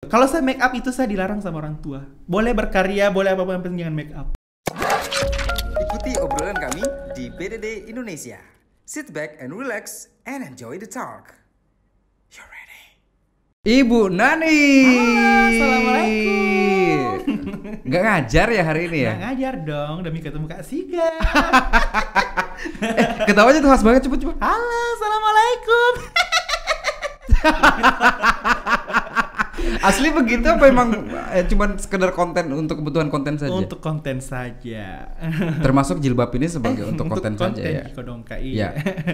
Kalau saya make up itu saya dilarang sama orang tua. Boleh berkarya, boleh apa-apa, yang penting jangan make up. Ikuti obrolan kami di BDD Indonesia. Sit back and relax and enjoy the talk. You're ready? Ibu Nani. Halo, assalamualaikum. Nggak ngajar ya hari ini ya? Nggak ngajar dong, demi ketemu Kak Siga. Ketawanya tuh khas banget, coba. Halo, assalamualaikum. Asli begitu apa emang cuman sekedar konten untuk kebutuhan konten saja? Untuk konten saja. Termasuk jilbab ini sebagai untuk konten saja ya. Iya.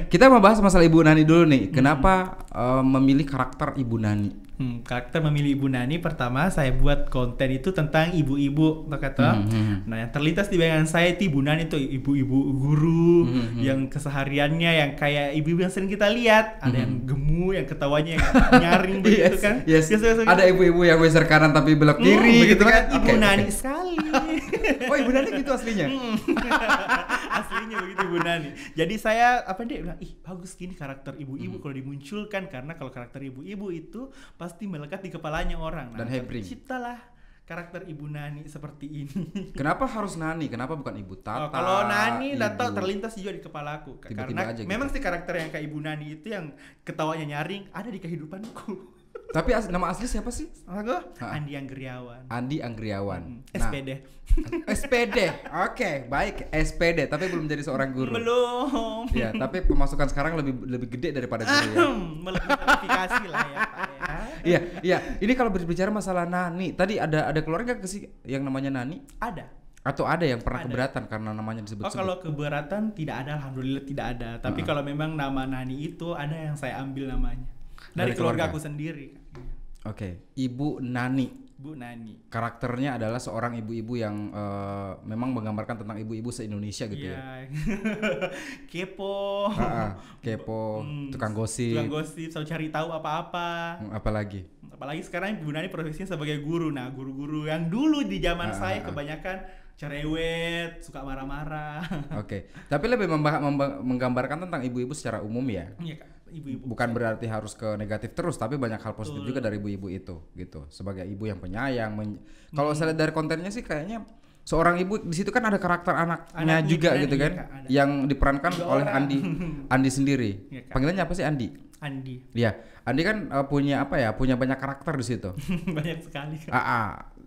Kita mau bahas masalah Ibu Nani dulu nih. Kenapa memilih karakter Ibu Nani? Karakter memilih Ibu Nani, pertama saya buat konten itu tentang ibu-ibu, kata. Nah, yang terlintas di bayangan saya itu Ibu Nani itu ibu-ibu guru yang kesehariannya yang kayak ibu-ibu yang sering kita lihat, ada yang gemuk, yang ketawanya yang nyaring begitu kan. Yes. Ada ibu-ibu yang geser kanan tapi belok kiri gitu kan. Ibu Nani sekali. Oh, Ibu Nani gitu aslinya. Aslinya begitu Ibu Nani. Jadi saya bilang, bagus gini karakter ibu-ibu kalau dimunculkan, karena kalau karakter ibu-ibu itu pasti melekat di kepalanya orang. Dan hebring. Ciptalah karakter Ibu Nani seperti ini. Kenapa harus Nani? Kenapa bukan Ibu Tata? Kalau Nani Tata terlintas juga di kepalaku. Tiba-tiba Karena aja memang gitu. sih karakter yang kayak Ibu Nani itu yang ketawanya nyaring ada di kehidupanku. Tapi nama asli siapa sih? Aku Andi Anggriawan. Andi Anggriawan. SPD. SPD. Oke, baik. SPD, tapi belum jadi seorang guru. Belum. Ya, tapi pemasukan sekarang lebih gede daripada guru ya. Melebihi kualifikasi lah ya, Pak ya. Iya. Ini kalau berbicara masalah Nani, tadi ada keluarga sih yang namanya Nani? Ada. Atau ada yang pernah keberatan karena namanya disebut-sebut? Kalau keberatan tidak ada, alhamdulillah tidak ada. Tapi kalau memang nama Nani itu ada yang saya ambil namanya dari keluarga aku sendiri. Oke, Ibu Nani. Bu Nani. Karakternya adalah seorang ibu-ibu yang memang menggambarkan tentang ibu-ibu se-Indonesia gitu ya. Kepo. Kepo, tukang gosip. Selalu cari tahu apa-apa. Apalagi sekarang Ibu Nani profesinya sebagai guru. Nah, guru-guru yang dulu di zaman saya kebanyakan cerewet, suka marah-marah. Oke. Tapi lebih menggambarkan tentang ibu-ibu secara umum ya. Iya, Kak. Ibu-ibu. Bukan berarti harus ke negatif terus, tapi banyak hal positif juga dari ibu-ibu itu gitu. Sebagai ibu yang penyayang. Kalau saya lihat dari kontennya sih kayaknya seorang ibu di situ kan ada karakter anaknya juga gitu kan, yang diperankan oleh Andi sendiri. Ya, panggilannya apa sih Andi? Andi. Iya, Andi kan punya banyak karakter di situ. Banyak sekali.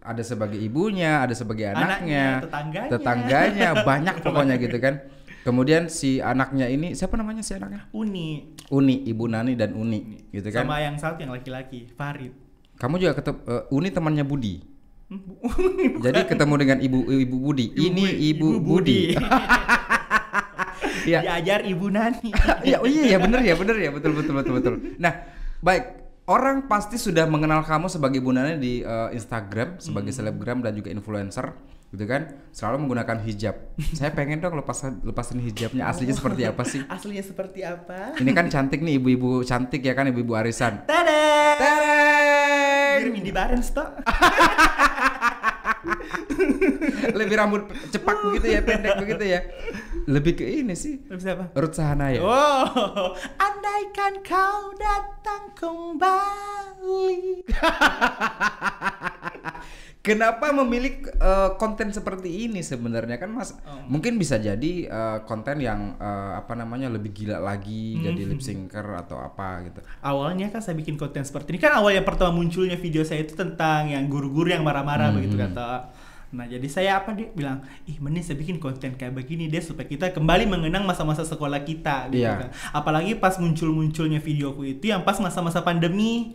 Ada sebagai ibunya, ada sebagai anaknya, tetangganya, banyak pokoknya gitu kan. Kemudian si anaknya ini siapa namanya si anaknya? Uni, Ibu Nani dan Uni gitu kan. Sama yang satu yang laki-laki, Farid. Kamu juga Uni temannya Budi. Jadi ketemu dengan Ibu Budi. Ini Ibu Budi. Ya. Diajar Ibu Nani. Iya bener ya, betul. Nah, baik. Orang pasti sudah mengenal kamu sebagai Ibu Nani di Instagram, sebagai selebgram dan juga influencer, gitu kan? Selalu menggunakan hijab. Saya pengen dong lepasin hijabnya. Aslinya seperti apa sih? Aslinya seperti apa? Ini kan cantik nih, ibu-ibu cantik ya kan, ibu-ibu arisan. Tadeng! Mirip Indy Barens toh. Lebih rambut cepak begitu ya, pendek begitu ya. Lebih ke ini sih. Lebih siapa? Ruth Sahanaya. Oh, andaikan kau datang kembali. Kenapa memilih konten seperti ini sebenarnya kan Mas? Mungkin bisa jadi konten yang lebih gila lagi, jadi lip syncer atau apa gitu. Awalnya kan saya bikin konten seperti ini kan awal yang pertama munculnya video saya itu tentang yang guru-guru yang marah-marah begitu kata. Nah, jadi saya bilang, mending saya bikin konten kayak begini deh supaya kita kembali mengenang masa-masa sekolah kita gitu kan. Apalagi pas muncul-munculnya videoku itu yang pas masa-masa pandemi.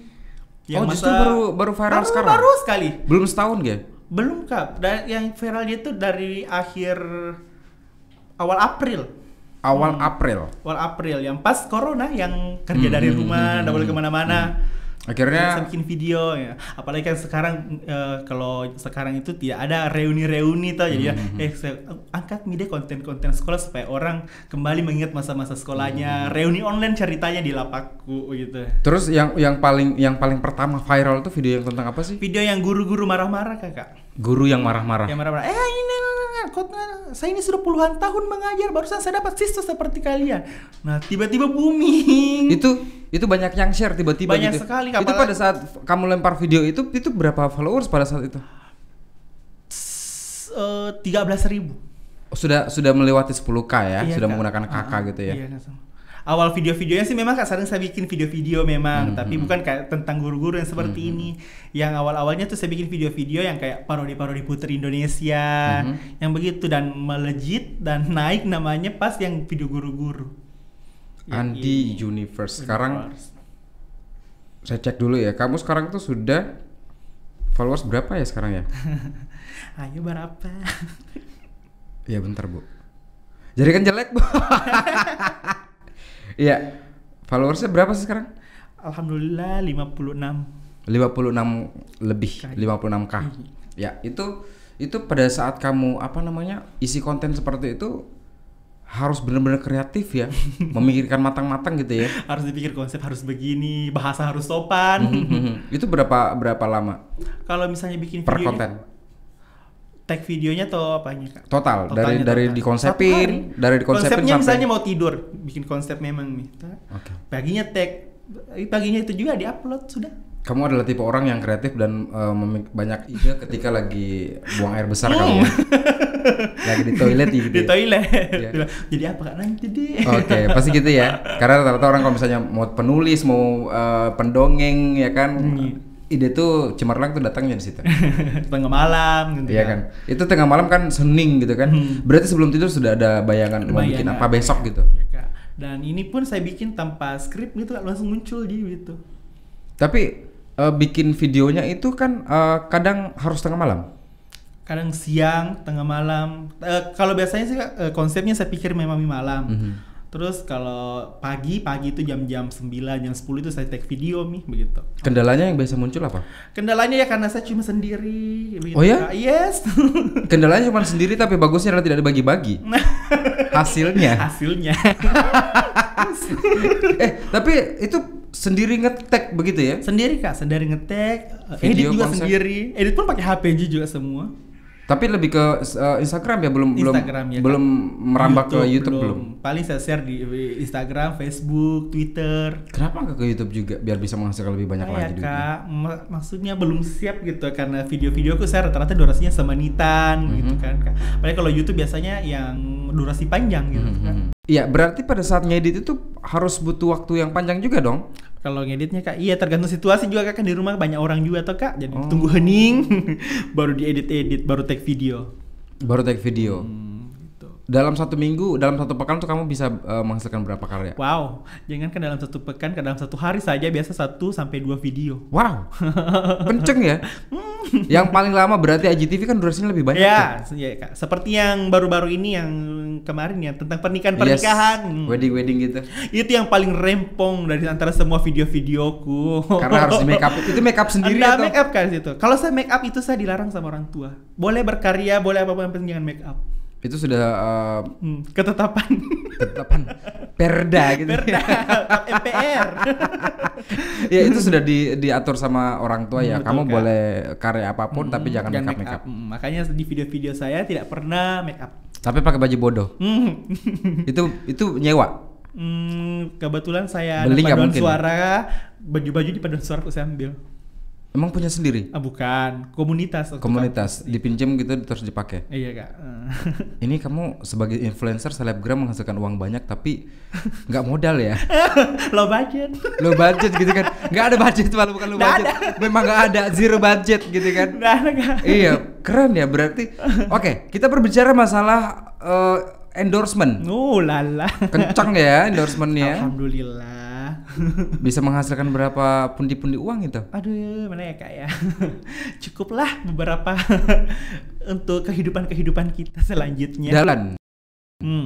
Justru baru viral sekarang? Baru sekali. Belum setahun ya? Belum Kak, yang viralnya itu dari awal April. Awal April yang pas corona, yang kerja dari rumah, nggak boleh kemana-mana. Akhirnya saya bikin video ya. Apalagi kan sekarang kalau sekarang itu tidak ada reuni-reuni tuh, jadi saya angkat deh konten-konten sekolah supaya orang kembali mengingat masa-masa sekolahnya. Reuni online ceritanya di lapakku gitu. Terus yang paling pertama viral tuh video yang tentang apa sih? Video yang guru-guru marah-marah Kakak. Guru yang marah-marah. Yang marah-marah. Ini kotnya saya ini sudah puluhan tahun mengajar, barusan saya dapat siswa seperti kalian. Nah tiba-tiba booming. Itu banyak yang share tiba-tiba banyak gitu. sekali. Itu pada saat kamu lempar video itu berapa followers pada saat itu? 13.000. Sudah melewati 10k ya, Iya, sudah Kak. menggunakan kakak gitu ya. Iya, Kak. Awal video-videonya sih memang Kak, sering saya bikin video-video memang, tapi bukan kayak tentang guru-guru yang seperti ini. Yang awal-awalnya tuh saya bikin video-video yang kayak parodi-parodi Putri Indonesia, yang begitu, dan melejit dan naik namanya pas yang video guru-guru. Andi Universe. Sekarang saya cek dulu ya. Kamu sekarang tuh sudah followers berapa ya sekarang ya? Ayo berapa? Ya bentar Bu. Jadi kan jelek Bu. Iya. Followersnya berapa sih sekarang? Alhamdulillah 56. 56 lebih, 56k. Ya, itu pada saat kamu isi konten seperti itu harus benar-benar kreatif ya, memikirkan matang-matang gitu ya. Harus dipikir konsep harus begini, bahasa harus sopan. Itu berapa lama? Kalau misalnya bikin per video konten? Tag videonya atau apanya Kak? Total, Totalnya dari total. dikonsepin, Konsepnya sampai misalnya mau tidur, bikin konsep memang nih. Oke. Paginya tag, paginya itu juga diupload sudah. Kamu adalah tipe orang yang kreatif dan banyak ide ketika lagi buang air besar kali ya. Lagi di toilet gitu. Di toilet. Iya. Jadi apa Kak nanti deh? Oke, pasti gitu ya. Karena rata-rata orang kalau misalnya mau penulis, mau pendongeng ya kan, ide tuh cemerlang tuh datangnya di situ. Tengah malam gitu. Iya kan. Itu tengah malam kan hening gitu kan. Berarti sebelum tidur sudah ada bayangan mau bikin apa besok gitu. Ya, Kak. Dan ini pun saya bikin tanpa skrip gitu Kak, langsung muncul gitu. Tapi bikin videonya itu kan kadang harus tengah malam. Kadang siang, tengah malam. Kalau biasanya sih konsepnya saya pikir memang malam. Terus kalau pagi itu jam-jam 9, jam 10 itu saya take video begitu. Kendalanya yang biasa muncul apa? Kendalanya ya karena saya cuma sendiri begitu, Oh ya? Kak. Yes. Kendalanya cuma sendiri tapi bagusnya adalah tidak dibagi-bagi. Hasilnya. Tapi itu sendiri ngetek begitu ya? Sendiri Kak, sendiri ngetek, edit Video juga konsep. sendiri. Edit pun pakai HP juga semua. Tapi lebih ke Instagram ya, Instagram, ya, belum merambah ke YouTube belum. Paling saya share di Instagram, Facebook, Twitter. Kenapa nggak ke YouTube juga biar bisa menghasilkan lebih banyak lagi duitnya? Kak, maksudnya belum siap gitu karena video-videoku saya rata-rata durasinya semenitan gitu kan Kak. Padahal kalau YouTube biasanya yang durasi panjang gitu kan. Iya, berarti pada saat ngedit itu harus butuh waktu yang panjang juga dong. Kalau ngeditnya Kak, iya tergantung situasi juga Kak, kan di rumah banyak orang juga toh Kak. Jadi tunggu hening baru diedit-edit, baru take video. Gitu. Dalam satu minggu, dalam satu pekan tuh kamu bisa menghasilkan berapa karya? Wow, jangankan dalam satu pekan, dalam satu hari saja biasa 1 sampai 2 video. Wow, kenceng ya. Yang paling lama berarti IGTV kan durasinya lebih banyak. Ya, Kak. Seperti yang baru-baru ini yang kemarin ya tentang pernikahan. Yes, wedding gitu. Itu yang paling rempong dari antara semua video-videoku. Karena harus di make up. Itu make up sendiri Anda atau? make up kan situ. Kalau saya make up itu saya dilarang sama orang tua. Boleh berkarya, boleh apa-apa yang penting jangan make up. Itu sudah Ketetapan perda gitu. Perda MPR. Ya itu sudah diatur sama orang tua ya. Betul, Kamu Kak. boleh karya apapun tapi jangan make up. Makanya di video-video saya tidak pernah make up. Tapi pakai baju bodoh. Itu nyewa. Kebetulan saya Beli nggak paduan mungkin? suara, baju-baju di paduan suara saya ambil. Emang punya sendiri? Bukan, komunitas. Komunitas dipinjam gitu terus dipakai. Iya Kak. Ini kamu sebagai influencer selebgram menghasilkan uang banyak tapi nggak modal ya? Low budget. Low budget gitu kan? Nggak ada budget malah, bukan low budget. Memang nggak ada, zero budget gitu kan? Nggak ada Kak. Iya, keren ya berarti. Oke, kita berbicara masalah endorsement. Lala. Kencang ya endorsementnya. Alhamdulillah. Bisa menghasilkan berapa pundi-pundi uang itu? Aduh, mana ya Kak ya. Cukuplah beberapa untuk kehidupan kita selanjutnya. Dalan.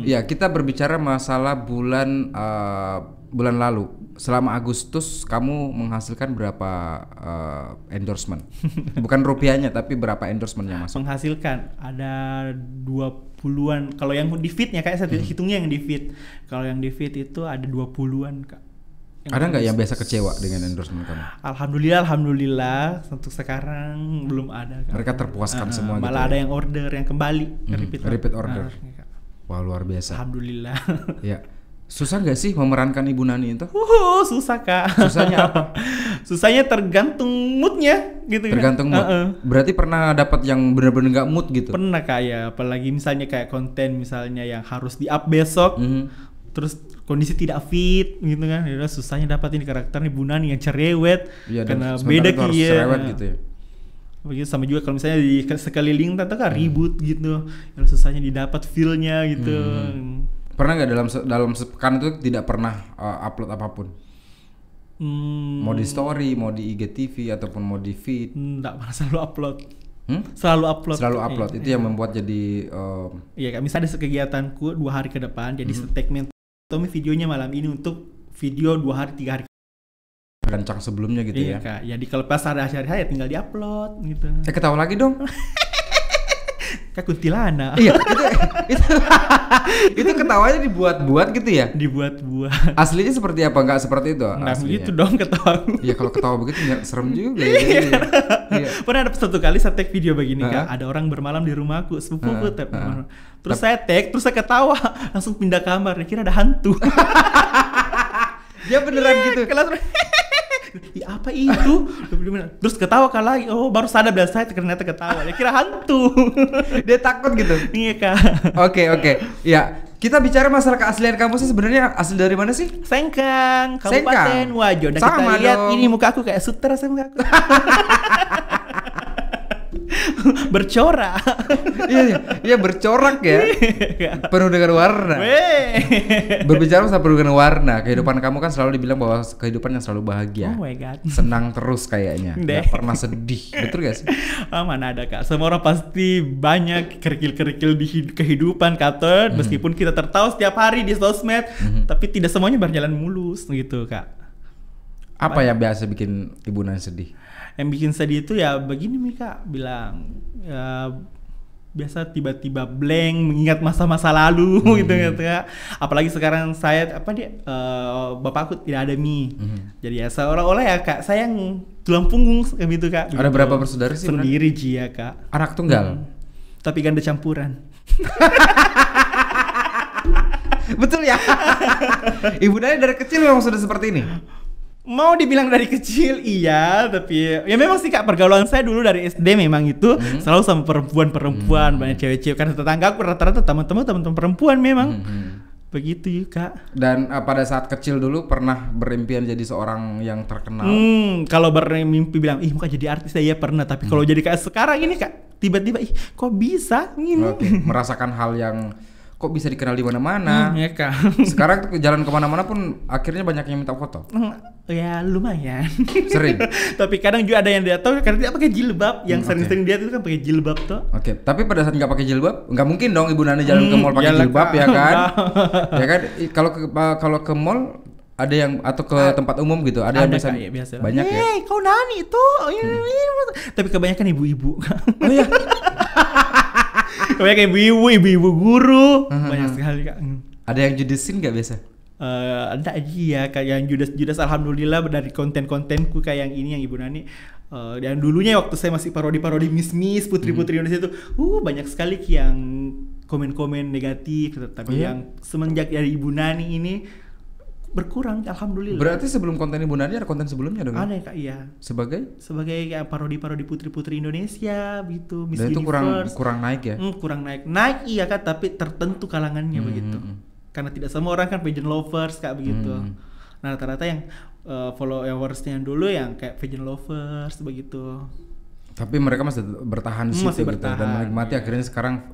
Ya, kita berbicara masalah bulan lalu. Selama Agustus kamu menghasilkan berapa endorsement? Bukan rupiahnya tapi berapa endorsementnya masuk? Menghasilkan ada 20-an. Kalau yang di feed-nya Kak, saya hitungnya yang di feed. Kalau yang di feed itu ada 20-an Kak. Ada nggak yang biasa kecewa dengan endorsement kamu? Alhamdulillah untuk sekarang belum ada Kak. Mereka terpuaskan semua gitu. Malah ada yang order yang kembali repeat order. Wah, luar biasa. Alhamdulillah. Ya. Susah nggak sih memerankan Ibu Nani itu? Susah Kak. Susahnya apa? Susahnya tergantung moodnya gitu. Tergantung mood. Berarti pernah dapat yang benar-benar nggak mood gitu? Pernah Kak ya, apalagi misalnya kayak konten misalnya yang harus di-up besok. Terus kondisi tidak fit gitu kan, ya susahnya dapat ini karakter nih Bu Nani yang cerewet karena beda cerewet gitu ya. Begitu sama juga kalau misalnya di sekeliling tante kan ribut gitu, yang susahnya didapat feel-nya gitu. Pernah nggak dalam sepekan itu tidak pernah upload apapun? Mau di story, mau di IGTV ataupun mau di feed? Nggak pernah, selalu upload. Selalu upload. Itu yang membuat jadi iya Kak, misalnya kegiatanku 2 hari ke depan jadi statement Tommy videonya malam ini untuk video 2 hari 3 hari kencang sebelumnya gitu ya. Kak, jadi kalau pas hari-hari ya tinggal diupload gitu. Ketawa lagi dong. Kayak kuntilanak. Iya, itu ketawanya dibuat-buat gitu ya? Dibuat-buat. Aslinya seperti apa? Enggak seperti itu aslinya? Nah, begitu dong ketawa. Iya, kalau ketawa begitu serem juga ya. Iya. Pernah ada satu kali saya tag video begini Kak, ada orang bermalam di rumahku, sepupuku terus saya tag, terus saya ketawa, langsung pindah kamar, kira ada hantu. Dia beneran gitu. Apa itu? Terus ketawa kan lagi. Oh, baru sadar saya ternyata ketawa. Dia kira hantu. Dia takut gitu. Iya Kak. Oke. Ya, kita bicara masalah keaslian kamu sih sebenarnya asli dari mana sih? Sengkang, Kabupaten Wajo. Dan kita lihat dong. Ini muka aku kayak sutra saya muka aku. Bercorak. Iya bercorak ya. Penuh dengan warna. Berbicara tentang penuh dengan warna, kehidupan kamu kan selalu dibilang bahwa kehidupan yang selalu bahagia. Oh my god. Senang terus kayaknya. Gak pernah sedih. Betul gak sih? Mana ada Kak. Semua orang pasti banyak kerikil-kerikil di kehidupan Kak. Meskipun kita tertawa setiap hari di sosmed, tapi tidak semuanya berjalan mulus gitu Kak. Apa yang biasa bikin Ibu Nani sedih? Yang bikin sedih itu ya begini nih Kak, bilang ya biasa tiba-tiba blank mengingat masa-masa lalu gitu Kak. Apalagi sekarang saya bapakku tidak ada jadi ya seolah-olah ya Kak saya yang tulang punggung gitu Kak. Ada berapa bersaudara sih? Sendiri Jia Kak. Anak tunggal? Tapi ganda campuran. Betul ya? Ibu Nani dari kecil memang sudah seperti ini? Mau dibilang dari kecil iya, tapi ya memang sih Kak, pergaulan saya dulu dari SD memang itu selalu sama perempuan banyak cewek-cewek, karena tetanggaku rata-rata teman-teman perempuan memang. Begitu ya Kak. Dan pada saat kecil dulu pernah berimpian jadi seorang yang terkenal? Kalau bermimpi bilang ih muka jadi artis ya pernah, tapi kalau jadi kayak sekarang ini Kak, tiba-tiba ih kok bisa gini. Merasakan hal yang kok bisa dikenal di mana-mana. Ya Kak. Sekarang tuh jalan kemana-mana pun akhirnya banyak yang minta foto. Ya lumayan. Sering. Tapi kadang juga ada yang dia tahu karena dia pakai jilbab. Yang sering-sering dia itu kan pakai jilbab tuh. Oke. Tapi pada saat nggak pakai jilbab, nggak mungkin dong Ibu Nani jalan ke mall pakai jilbab ya kan? Ya kan? Kalau ke mall ada yang atau ke tempat umum gitu, ada yang biasa banyak ya. Kau Nani itu. Tapi kebanyakan ibu-ibu. Oh iya. Kebanyakan ibu-ibu guru. Banyak sekali Kak. Ada yang judesin nggak biasa? Ada aja ya kayak yang judes alhamdulillah dari kontenku kayak yang ini yang Ibu Nani yang dulunya waktu saya masih parodi Miss putri-putri Indonesia itu banyak sekali yang komen-komen negatif, tapi yang semenjak dari Ibu Nani ini berkurang alhamdulillah. Berarti sebelum konten Ibu Nani ada konten sebelumnya dong? Ada Kak, iya. Sebagai kayak parodi putri-putri Indonesia gitu, Miss Dan Universe. itu kurang naik ya? Kurang naik iya Kak, tapi tertentu kalangannya begitu. Karena tidak semua orang kan pageant lovers Kak begitu. Nah rata-rata yang followersnya yang dulu yang kayak pageant lovers begitu. Tapi mereka masih bertahan di situ gitu dan menikmati akhirnya sekarang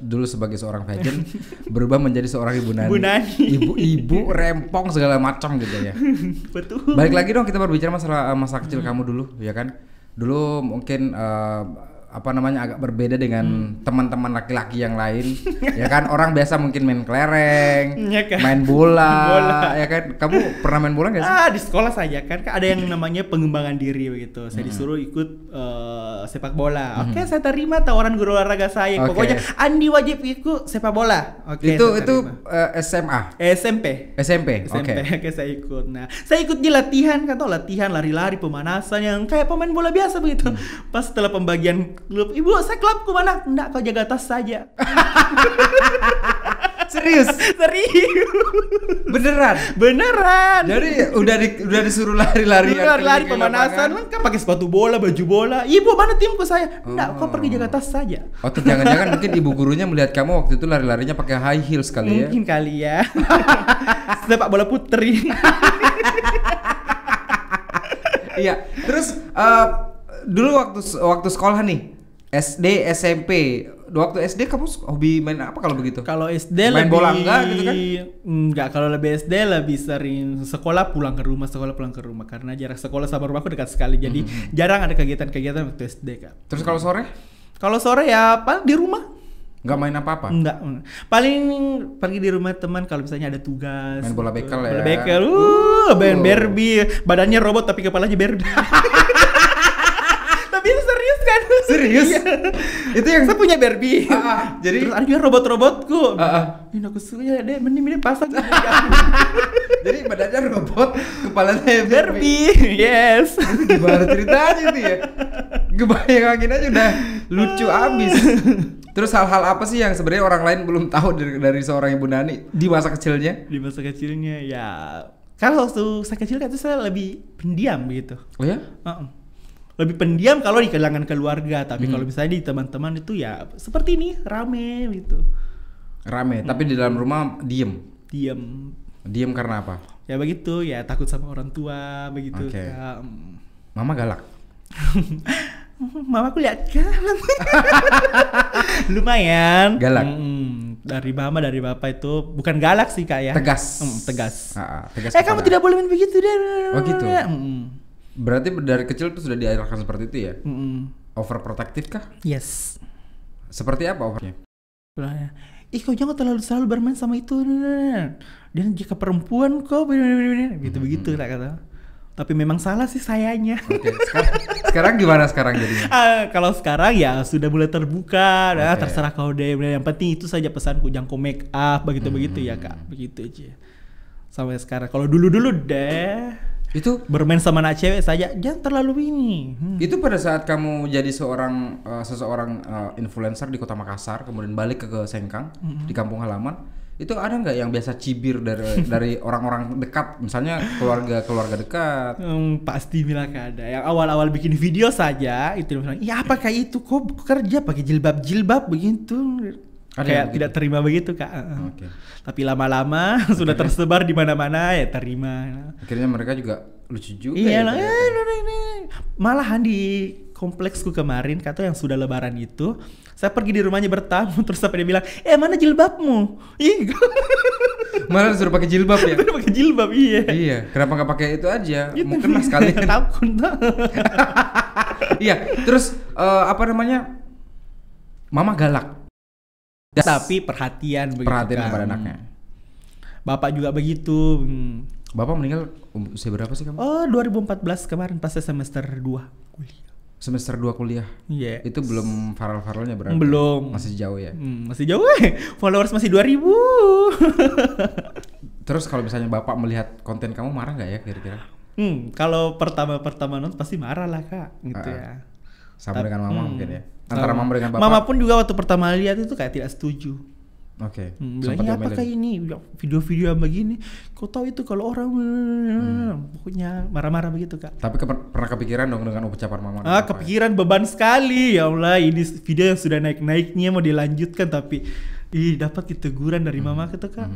dulu sebagai seorang pageant berubah menjadi seorang Ibu Nani. Ibu rempong segala macam gitu ya. Betul. Balik lagi dong kita berbicara masalah masa kecil kamu dulu ya kan. Dulu mungkin apa namanya agak berbeda dengan teman-teman laki-laki yang lain. Ya kan orang biasa mungkin main kelereng, Ya kan? main bola, ya kan? Kamu pernah main bola nggak sih? Di sekolah saja kan ada yang namanya pengembangan diri begitu. Saya disuruh ikut sepak bola. Oke, saya terima tawaran guru olahraga saya. Oke. Pokoknya Andi wajib ikut sepak bola. Oke. itu saya terima. SMA, SMP. SMP. SMP, Oke. oke saya ikut. Nah, saya ikut di latihan, kan tau latihan lari-lari pemanasan yang kayak pemain bola biasa begitu. Pas setelah pembagian klub, ibu saya klubku mana? Enggak, kau jaga tas saja. Serius? Serius. Beneran. Jadi udah disuruh lari-lari Lari pemanasan kan pakai sepatu bola, baju bola. Ibu mana timku saya? Enggak, kau pergi jaga tas saja. Oh, tuh jangan-jangan mungkin ibu gurunya melihat kamu waktu itu lari-larinya pakai high heels kali ya. Mungkin kali ya. Sepak bola putri. Iya. Terus dulu waktu sekolah nih, SD, SMP. Waktu SD kamu hobi main apa kalau begitu? Kalau SD main lebih bola enggak gitu kan? Enggak, kalau lebih SD lebih sering sekolah pulang ke rumah karena jarak sekolah sama rumahku dekat sekali. Jadi jarang ada kegiatan-kegiatan waktu SD, Kak. Terus kalau sore? Kalau sore ya di rumah. Nggak main apa-apa? Enggak. Paling pergi di rumah teman kalau misalnya ada tugas. Main bola bekel ya. Bola bekel. Main Barbie. Badannya robot tapi kepalanya Barbie. Tapi itu serius kan? Serius? Iya. Itu yang saya punya Barbie. Jadi terus ada juga robot-robotku. Ini aku suka deh, mending pasang. Jadi badannya robot, kepalanya Barbie. Yes. Itu gimana ceritanya itu ya? Kebayangin aja udah lucu abis. Terus hal-hal apa sih yang sebenarnya orang lain belum tahu dari seorang Ibu Nani di masa kecilnya? Di masa kecilnya ya, kalau waktu saya kecil kan itu saya lebih pendiam gitu. Oh ya? Lebih pendiam kalau di kalangan keluarga, tapi kalau misalnya di teman-teman itu ya seperti ini, rame gitu. Rame, tapi di dalam rumah diem. Diem karena apa? Ya begitu, ya takut sama orang tua begitu. Oke. Ya, Mama galak. Mama aku lihat kan. Lumayan. Galak. Dari mama dari bapak itu bukan galak sih Kak ya. Tegas. Tegas. Tegas. Kamu tidak boleh main begitu deh. Oh gitu. Berarti dari kecil tuh sudah diarahkan seperti itu ya? Overprotective kah? Yes. Seperti apa overnya? Kau jangan selalu bermain sama itu. Dan jika perempuan kau begitu tak kata. Tapi memang salah sih sayanya. Oke. Sekarang gimana sekarang jadinya? Kalau sekarang ya sudah mulai terbuka. Terserah kau deh. Yang penting itu saja pesanku, jangan kau make up begitu ya Kak. Begitu aja. Sampai sekarang. Kalau dulu deh. Itu bermain sama anak cewek saja, jangan terlalu ini. Itu pada saat kamu jadi seseorang influencer di Kota Makassar, kemudian balik ke Sengkang di kampung halaman, itu ada nggak yang biasa cibir dari orang-orang dekat, misalnya keluarga dekat? Pasti bilang ada. Yang awal-awal bikin video saja itu bilang, iya apa kayak itu, kok kerja pakai jilbab begitu. Kayak tidak terima begitu Kak. Okay. Tapi lama-lama sudah tersebar di mana-mana ya terima. Akhirnya mereka juga lucu juga. Iya lah. Malahan di kompleksku kemarin kata yang sudah lebaran itu, saya pergi di rumahnya bertamu terus sampai dia bilang, mana jilbabmu? Ih. Malah disuruh pakai jilbab ya? Pakai jilbab iya. Iya. Kenapa nggak pakai itu aja? Mungkin lah sekalian. Takut. Iya. Terus apa namanya? Mama galak. Tapi perhatian kan? Kepada anaknya. Bapak juga begitu. Bapak meninggal usia berapa sih kamu? 2014 kemarin pas semester 2 kuliah. Semester 2 kuliah? Iya. Itu belum viral-viralnya berarti? Belum. Masih jauh ya? Masih jauh followers masih 2000. Terus kalau misalnya Bapak melihat konten kamu marah nggak ya kira-kira? Kalau pertama nonton pasti marah lah Kak gitu ya. Sama dengan Mama mungkin ya? Antara Mama dengan Bapak? Mama pun juga waktu pertama lihat itu kayak tidak setuju. Oke. Bilangnya apa kayak ini video-video yang begini? Kau tahu itu kalau orang pokoknya marah-marah begitu Kak. Tapi pernah kepikiran dong dengan ucapan Mama? Kepikiran beban sekali ya Allah, ini video yang sudah naik-naiknya mau dilanjutkan tapi dapat teguran dari Mama gitu Kak.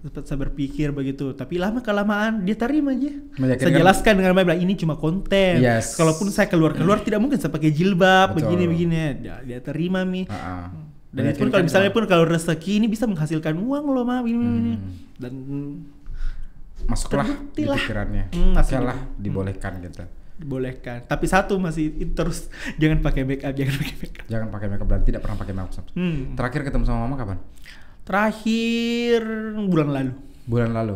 Sempat saya berpikir begitu, tapi lama kelamaan dia terima aja. Saya jelaskan dengan Mama bilang ini cuma konten. Yes. Kalaupun saya keluar tidak mungkin saya pakai jilbab begini. Dia terima Mi. Dan itu pun kalau misalnya kalau rezeki ini bisa menghasilkan uang loh Ma ini. Dan masuklah di pikirannya. Oke lah, dibolehkan gitu. Bolehkan. Tapi satu masih terus jangan pakai make up. Jangan pakai makeup dan tidak pernah pakai makeup. Terakhir ketemu sama mama kapan? Terakhir bulan lalu. Bulan lalu.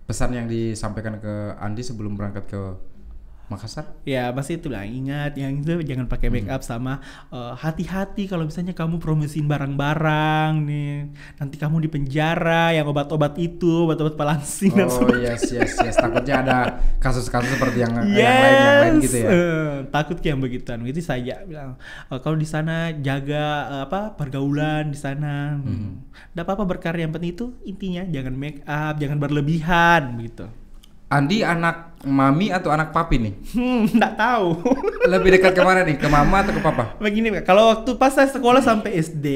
Pesan yang disampaikan ke Andi sebelum berangkat ke Makassar? Ya pasti itu bilang ingat yang itu jangan pakai make up sama hati-hati kalau misalnya kamu promosiin barang-barang nih nanti kamu di penjara yang obat-obat palansing dan sebagainya. Yes. Takutnya ada kasus-kasus seperti yang lain gitu ya. Takut yang begituan. Itu saja bilang kalau di sana jaga pergaulan di sana. Nggak apa-apa berkarya, yang penting itu intinya jangan make up, jangan berlebihan begitu. Andi anak mami atau anak papi nih? Nggak tahu. Lebih dekat kemana nih? Ke mama atau ke papa? Begini, kalau waktu pas saya sekolah sampai SD,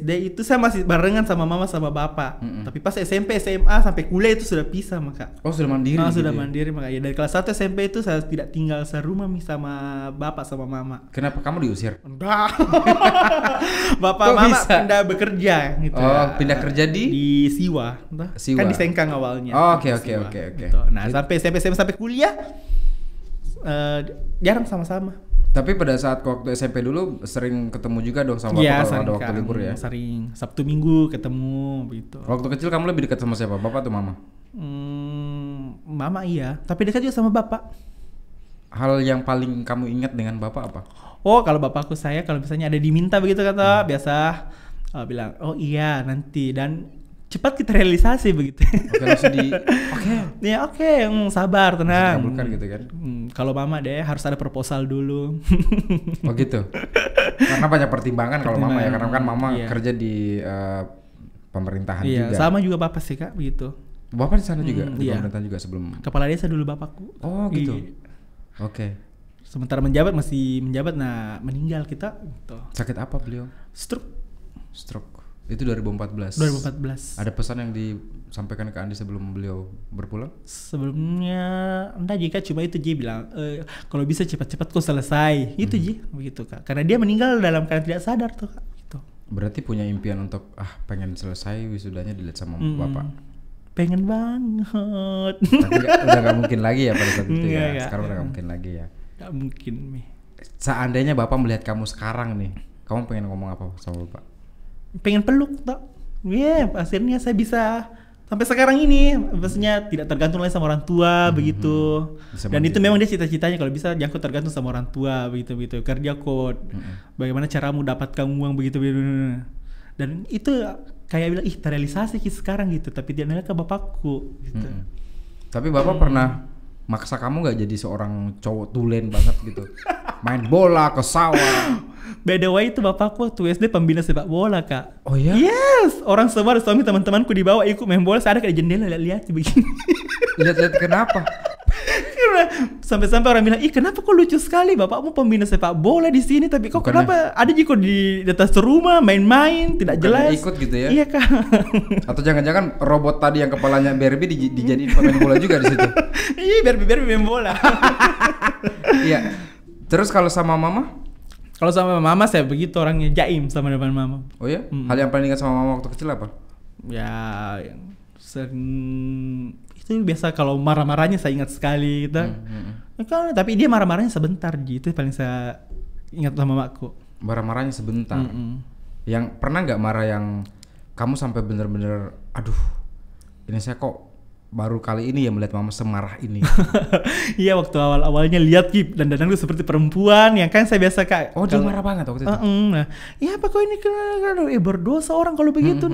itu saya masih barengan sama mama sama bapak. Tapi pas SMP, SMA sampai kuliah itu sudah pisah maka. Oh sudah mandiri? Sudah mandiri maka. Ya dari kelas 1 SMP itu saya tidak tinggal serumah sama bapak sama mama. Kenapa kamu diusir? Enggak. Bapak mama pindah bekerja gitu. Pindah kerja di Siwa. Kan di Sengkang awalnya. Oke. Gitu. Nah sampai SMP sampai kuliah jarang sama-sama. Tapi pada saat waktu SMP dulu sering ketemu juga dong sama bapak kalau ada waktu libur ya? Sering, Sabtu Minggu ketemu begitu. Waktu kecil kamu lebih dekat sama siapa? Bapak atau mama? Mama iya, tapi dekat juga sama bapak. Hal yang paling kamu ingat dengan bapak apa? Oh kalau bapakku saya kalau misalnya ada diminta begitu kata biasa bilang oh iya nanti dan cepat kita realisasi begitu. Sabar tenang. Dikabulkan gitu kan. Kalau mama deh harus ada proposal dulu. Oh gitu. Karena banyak pertimbangan kalau mama ya, karena kan mama kerja di pemerintahan juga. Sama juga bapak sih kak begitu. Bapak di sana juga di pemerintahan juga sebelum. Kepala desa dulu bapakku. Oh gitu. Oke. Sementara masih menjabat, meninggal kita. Gitu. Sakit apa beliau? Stroke. Itu 2014. Ada pesan yang disampaikan ke Andi sebelum beliau berpulang? Sebelumnya, entah jika cuma itu Ji bilang, kalau bisa cepat-cepat kau selesai. Itu Ji, begitu kak. Karena dia meninggal dalam keadaan tidak sadar tuh kak. Gitu. Berarti punya impian untuk pengen selesai wisudanya dilihat sama bapak. Pengen banget. Tapi udah gak mungkin lagi ya pada saat itu ya. Sekarang udah gak mungkin lagi ya. Gak mungkin nih. Seandainya bapak melihat kamu sekarang nih, kamu pengen ngomong apa sama bapak? Pengen peluk tak? Akhirnya saya bisa sampai sekarang ini, maksudnya tidak tergantung lagi sama orang tua begitu. Dan itu memang dia cita-citanya kalau bisa jangan tergantung sama orang tua begitu. Kerja kok, bagaimana caramu dapatkan uang begitu. Dan itu kayak bilang terrealisasi sekarang gitu, tapi dia nanya ke bapakku. Gitu. Tapi bapak pernah maksa kamu nggak jadi seorang cowok tulen banget gitu, main bola ke sawah? By the way itu bapakku waktu SD pembina sepak bola kak. Oh ya? Yes, orang semua suami teman-temanku dibawa ikut main bola, saya ada kayak jendela lihat begini. Lihat kenapa? Sampai-sampai orang bilang, kenapa kok lucu sekali bapakmu pembina sepak bola di sini, tapi kok kenapa ada jiko di atas rumah main-main tidak jelas? Ikut gitu ya? Iya kak. Atau jangan-jangan robot tadi yang kepalanya Barbie dijadiin pemain bola juga di situ? Iya Barbie main bola. Iya. Terus kalau sama mama? Kalau sama mama saya begitu orangnya jaim sama depan mama. Oh ya? Hal yang paling ingat sama mama waktu kecil apa? Ya yang sering itu biasa kalau marah-marahnya saya ingat sekali gitu. Tapi dia marah-marahnya sebentar gitu, paling saya ingat sama mamaku. Marah-marahnya sebentar. Yang pernah nggak marah yang kamu sampai bener-bener aduh ini saya kok baru kali ini ya melihat mama semarah ini. Iya waktu awal-awalnya lihat dan dandanku seperti perempuan yang kan saya biasa kak. Oh dia marah banget waktu itu. Nah, ya apa kok ini kan berdosa orang kalau begitu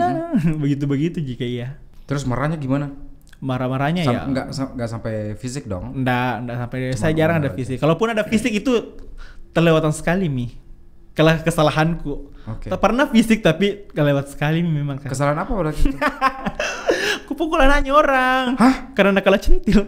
begitu jika iya. Terus marahnya gimana? Marah-marahnya ya nggak sampai fisik dong? Nggak sampai. Saya jarang ada fisik. Kalaupun ada fisik itu terlewatan sekali kesalahanku. Tak pernah fisik tapi kelewat sekali memang kan. Kesalahan apa waktu itu? Kupukul anaknya orang. Hah? Karena kalah centil.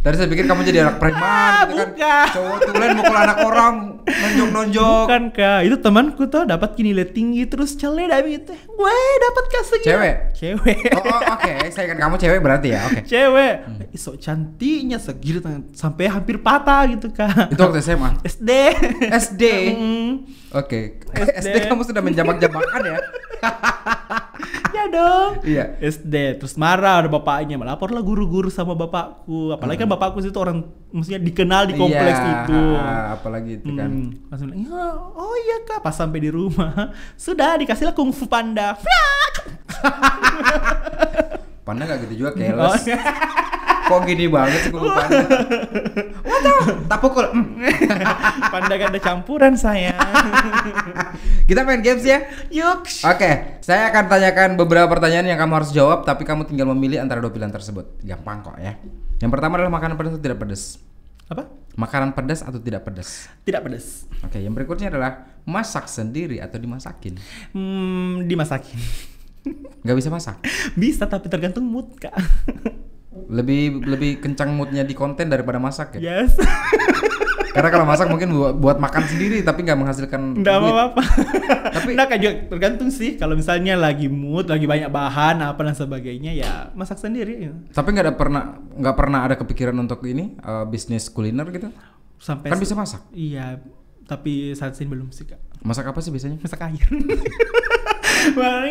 Tadi saya pikir kamu jadi anak preman gitu kan. Cowok tulen mukul anak orang, nonjok-nonjok. Bukan kak, itu temanku tuh dapat nilai tinggi terus cele dari itu. Gue dapat kasih cewek. Oke. Saya kan kamu cewek berarti ya. Oke. Cewek. Sok cantiknya segitu sampai hampir patah gitu kak. Itu waktu SMA. SD. Oke. SD kamu sudah menjambak-jambakan ya. Ya dong. Iya. SD terus marah ada bapaknya, melaporlah guru-guru sama bapakku. Apalagi kan bapakku itu orang maksudnya dikenal di kompleks itu. Apalagi itu kan. Langsung bilang, "Ya, oh iya Kak." Pas sampai di rumah, sudah dikasihlah Kung Fu Panda. Panda gak gitu juga, keles. Kok gini banget sih Kung Fu Panda? Waduh, tak pukul. Panda gak ada campuran saya. Kita main games ya? Yuk. Oke, saya akan tanyakan beberapa pertanyaan yang kamu harus jawab, tapi kamu tinggal memilih antara dua pilihan tersebut. Gampang kok ya. Yang pertama adalah makanan pedas atau tidak pedas. Apa? Makanan pedas atau tidak pedas? Tidak pedas. Oke, yang berikutnya adalah masak sendiri atau dimasakin. Dimasakin. Gak bisa masak. Bisa tapi tergantung mood Kak. Lebih kencang moodnya di konten daripada masak ya. Yes. Karena kalau masak mungkin buat makan sendiri tapi nggak menghasilkan Nggak duit. apa-apa. Tapi Nah kan juga tergantung sih. Kalau misalnya lagi mood, lagi banyak bahan apa dan sebagainya, ya masak sendiri. tapi nggak pernah ada kepikiran untuk ini bisnis kuliner gitu. Sampai Kan bisa masak. Iya, tapi saat ini belum sih Kak. Masak apa sih biasanya? Masak air.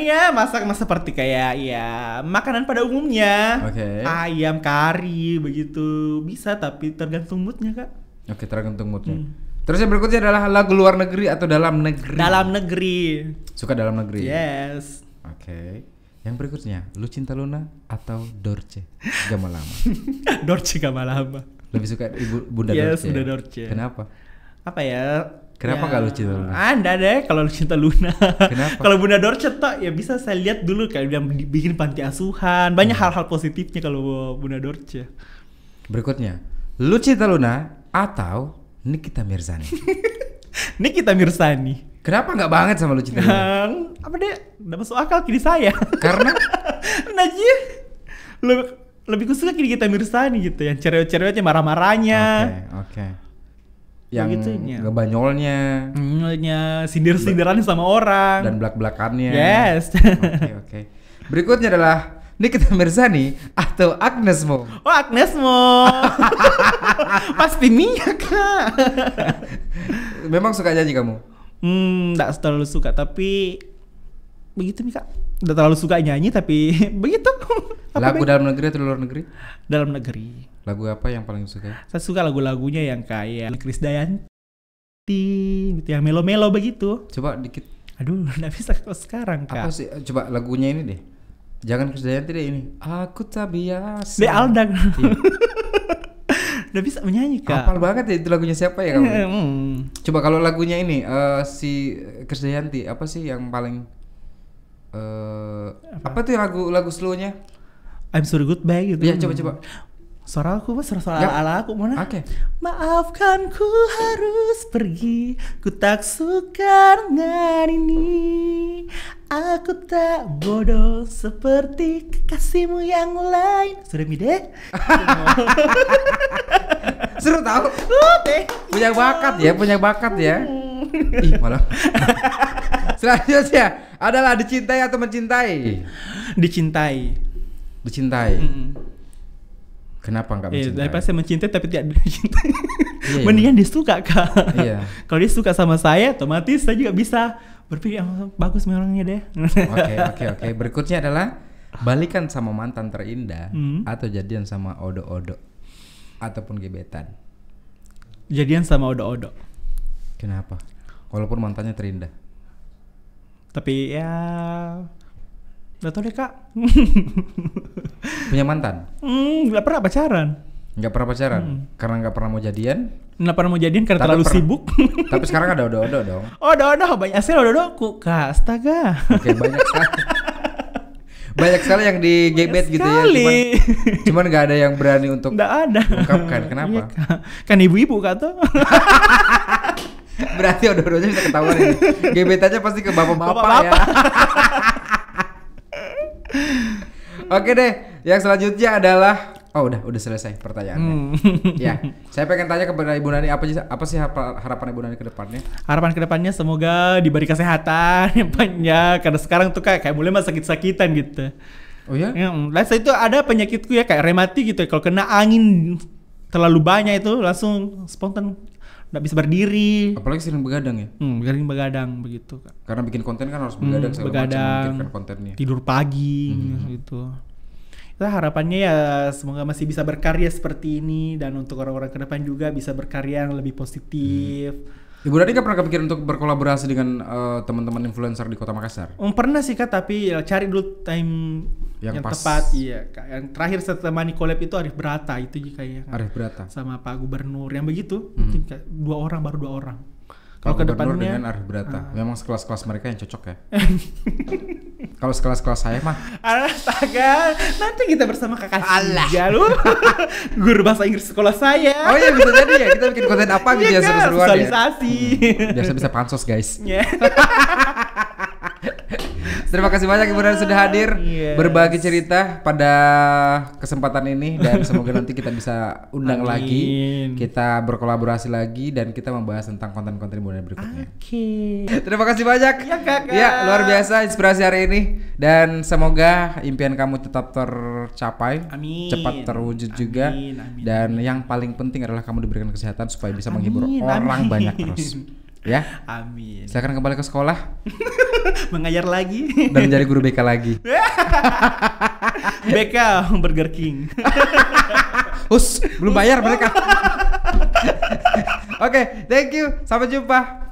Ya masak seperti kayak ya makanan pada umumnya. Oke. Ayam, kari begitu bisa tapi tergantung moodnya Kak. Oke, tergantung moodnya. Terus yang berikutnya adalah lagu luar negeri atau dalam negeri. Dalam negeri. Suka dalam negeri. Yes. Oke. Yang berikutnya, Lucinta Luna atau Dorce Gamalama? Dorce Gamalama. Lebih suka Bunda Yes, Dorce. Bunda Dorce. Kenapa? Apa ya? Kenapa nggak Lucinta Luna? Anda deh kalau Lucinta Luna. Kenapa? Kalau Bunda Dorce tak ya bisa saya lihat dulu kayak dia bikin panti asuhan. Banyak hal-hal positifnya kalau Bunda Dorce. Berikutnya, Lucinta Luna atau Nikita Mirzani? Nikita Mirzani. Kenapa nggak banget sama Lucinta Luna? Apa deh? Udah masuk akal kini saya. Karena Najib lebih kusuka Nikita Mirzani gitu yang cerewet-cerewetnya marah-marahnya. Oke. Yang Begitunya. ngebanyolnya Sindir-sindirannya sama orang. dan belak-belakannya. Yes. Oke. Berikutnya adalah Nikita Mirzani atau Agnes Mo. Oh Agnes Mo. Pasti Mia Kak. Memang suka nyanyi kamu? Nggak terlalu suka tapi begitu nih Kak. Udah terlalu suka nyanyi tapi begitu. Lagu dalam negeri atau luar negeri? Dalam negeri. Lagu apa yang paling suka? Saya suka lagu-lagunya yang kayak Krisdayanti gitu, yang melo-melo begitu. Coba dikit. Aduh, nggak bisa kalau sekarang Kak. Apa sih? Coba lagunya ini deh. Jangan Krisdayanti deh ini. Aku tak biasa. De Aldan. Iya. Udah bisa menyanyi Kak. Hafal banget ya itu lagunya siapa ya kamu? Coba kalau lagunya ini si Krisdayanti apa sih yang paling apa tuh lagu slow-nya? I'm sorry goodbye gitu. Iya, coba. Suara aku suara Ya. ala aku mana? Oke. Maafkan ku harus pergi, ku tak suka dengan ini. Aku tak bodoh seperti kekasihmu yang lain. Sudah mide? Seru tahu. Punya bakat ya. Ih, malah. Selanjutnya adalah dicintai atau mencintai? Dicintai. Kenapa nggak mencintai? Daripada saya mencintai tapi tidak dicintai. Iya, Mendingan dia suka Kak. Iya. Kalau dia suka sama saya, otomatis saya juga bisa berpikir bagus orangnya deh. Oke. Berikutnya adalah balikan sama mantan terindah atau jadian sama odo-odo ataupun gebetan. Jadian sama odo-odo. Kenapa? Walaupun mantannya terindah. Tapi ya nggak tahu deh Kak. Punya mantan? Nggak pernah pacaran. Nggak pernah pacaran? Karena nggak pernah mau jadian? Nggak pernah mau jadian karena Tapi terlalu pernah. sibuk. Tapi sekarang ada odo-odo dong. Odo-odo banyak sekali odo-odoku Kak. Astaga. Oke, banyak sekali. Banyak sekali yang digebet gitu ya. Cuman nggak ada yang berani untuk Nggak ada. ungkapkan. Kenapa? Iya, Kak. Kan ibu-ibu Kak tuh. Berarti odo-odonya bisa ketahuan ini. Gebetannya pasti ke bapak-bapak ya. Oke deh, yang selanjutnya adalah udah selesai pertanyaannya. Ya, saya pengen tanya kepada Ibu Nani apa sih harapan Ibu Nani ke depannya? Harapan kedepannya semoga diberi kesehatan yang banyak. Karena sekarang tuh kayak mulai mah sakit-sakitan gitu. Oh ya? Saya itu ada penyakitku ya kayak rematik gitu. Kalau kena angin terlalu banyak itu langsung spontan nggak bisa berdiri. Apalagi sering begadang ya. Sering begadang begitu Kak. Karena bikin konten kan harus begadang segala macam memikirkan kontennya. Tidur pagi gitu. Kita harapannya ya semoga masih bisa berkarya seperti ini, dan untuk orang-orang ke depan juga bisa berkarya yang lebih positif. Ibu Dani nggak pernah kepikiran untuk berkolaborasi dengan teman-teman influencer di Kota Makassar? Pernah sih Kak, tapi ya cari dulu time yang tepat. Iya Kak. Yang terakhir saya temani collab itu Arif Brata itu kayaknya. Arif Brata sama Pak Gubernur yang begitu. Mungkin kayak 2 orang, baru 2 orang. Kalau ke depannya dengan Arif Brata, memang sekelas-kelas mereka yang cocok ya. Kalau sekelas-kelas saya mah, astaga, nanti kita bersama kakak Siga lu, guru bahasa Inggris sekolah saya. Oh iya, bisa jadi ya, kita bikin konten apa gitu ya, seru-seruan ya. Sosialisasi. Biasa bisa pansos guys. Terima kasih banyak Ibu Dani sudah hadir berbagi cerita pada kesempatan ini, dan semoga nanti kita bisa undang lagi, kita berkolaborasi lagi, dan kita membahas tentang konten-konten Ibu Dani berikutnya. Terima kasih banyak. Ya Kakak. Ya, luar biasa inspirasi hari ini, dan semoga impian kamu tetap tercapai, cepat terwujud juga, dan yang paling penting adalah kamu diberikan kesehatan supaya bisa menghibur orang banyak terus. Ya. Amin. Silakan kembali ke sekolah. Mengajar lagi. Dan menjadi guru BK lagi. BK Burger King. Belum bayar mereka. Oke, thank you. Sampai jumpa.